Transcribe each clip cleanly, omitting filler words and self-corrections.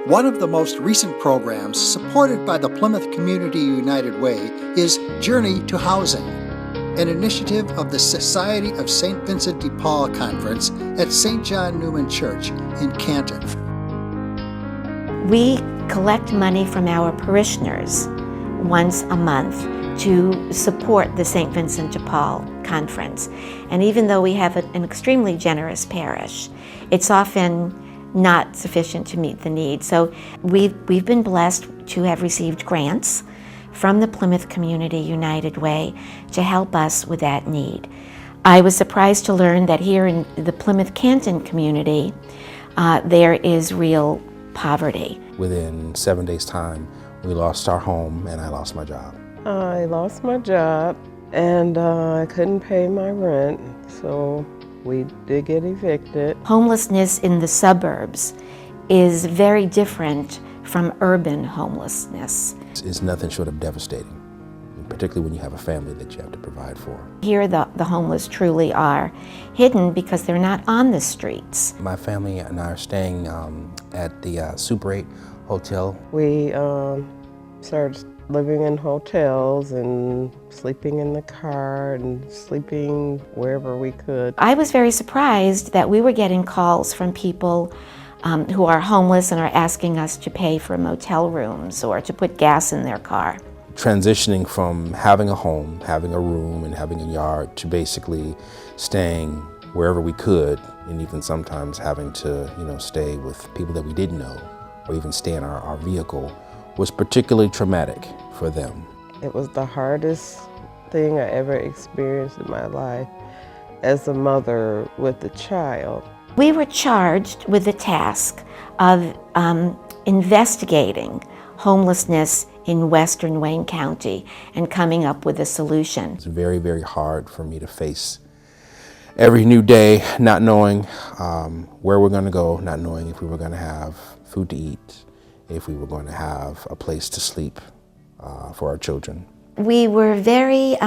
One of the most recent programs supported by the Plymouth Community United Way is Journey to Housing, an initiative of the Society of St. Vincent de Paul Conference at St. John Newman Church in Canton. We collect money from our parishioners once a month to support the St. Vincent de Paul Conference. And even though we have an extremely generous parish, it's often not sufficient to meet the need. So we've been blessed to have received grants from the Plymouth Community United Way to help us with that need. I was surprised to learn that here in the Plymouth Canton community, there is real poverty. Within 7 days' time, we lost our home and I lost my job. I lost my job and I couldn't pay my rent, so we did get evicted. Homelessness in the suburbs is very different from urban homelessness. It's nothing short of devastating, particularly when you have a family that you have to provide for. Here the homeless truly are hidden because they're not on the streets. My family and I are staying at the Super 8 Hotel. We started living in hotels and sleeping in the car and sleeping wherever we could. I was very surprised that we were getting calls from people who are homeless and are asking us to pay for motel rooms or to put gas in their car. Transitioning from having a home, having a room, and having a yard to basically staying wherever we could, and even sometimes having to, stay with people that we didn't know, or even stay in our vehicle, was particularly traumatic for them. It was the hardest thing I ever experienced in my life as a mother with a child. We were charged with the task of investigating homelessness in western Wayne County and coming up with a solution. It's very, very hard for me to face every new day, not knowing where we're going to go, not knowing if we were going to have food to eat, if we were going to have a place to sleep for our children. We were very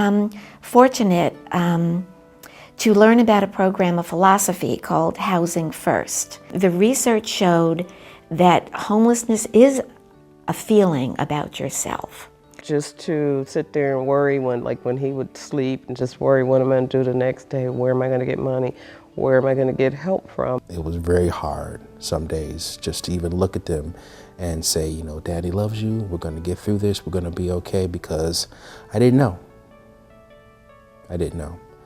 fortunate to learn about a program of philosophy called Housing First. The research showed that homelessness is a feeling about yourself. Just to sit there and worry when he would sleep and just worry, what am I going to do the next day? Where am I going to get money? Where am I going to get help from? It was very hard some days just to even look at them and say, Daddy loves you, we're going to get through this, we're going to be okay, because I didn't know.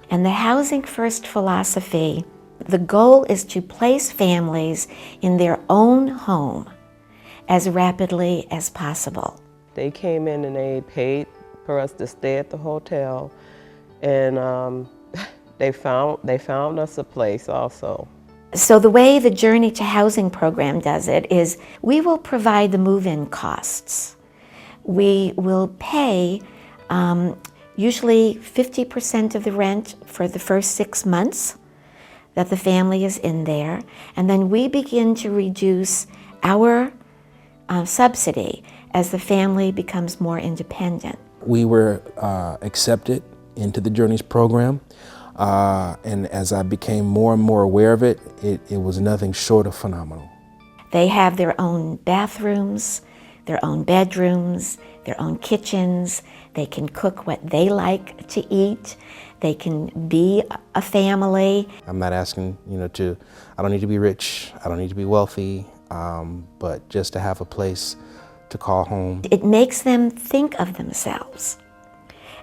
And the Housing First philosophy, the goal is to place families in their own home as rapidly as possible. They came in and they paid for us to stay at the hotel, and they found us a place also. So the way the Journey to Housing program does it is we will provide the move-in costs. We will pay usually 50% of the rent for the first 6 months that the family is in there, and then we begin to reduce our subsidy as the family becomes more independent. We were accepted into the Journeys program, and as I became more and more aware of it, it was nothing short of phenomenal. They have their own bathrooms, their own bedrooms, their own kitchens. They can cook what they like to eat. They can be a family. I'm not asking, I don't need to be rich, I don't need to be wealthy, but just to have a place to call home. It makes them think of themselves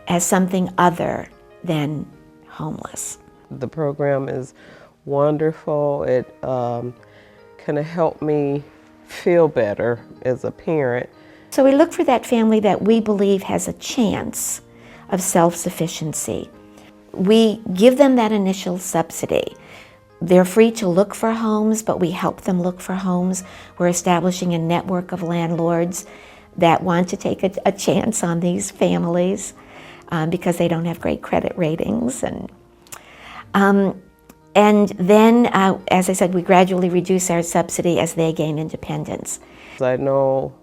as something other than homeless. The program is wonderful. It kind of helped me feel better as a parent. So we look for that family that we believe has a chance of self-sufficiency. We give them that initial subsidy. They're free to look for homes, but we help them look for homes. We're establishing a network of landlords that want to take a chance on these families because they don't have great credit ratings. And then, as I said, we gradually reduce our subsidy as they gain independence. I know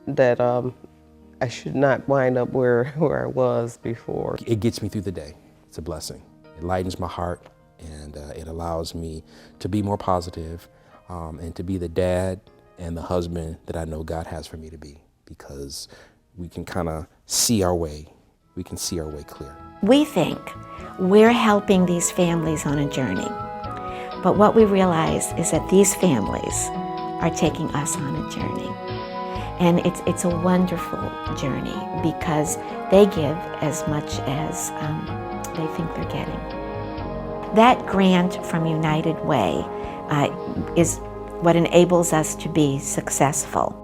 that I should not wind up where I was before. It gets me through the day. It's a blessing. It lightens my heart, and it allows me to be more positive and to be the dad and the husband that I know God has for me to be, because we can kind of see our way. We can see our way clear. We think we're helping these families on a journey, but what we realize is that these families are taking us on a journey. And it's a wonderful journey because they give as much as they think they're getting. That grant from United Way is what enables us to be successful.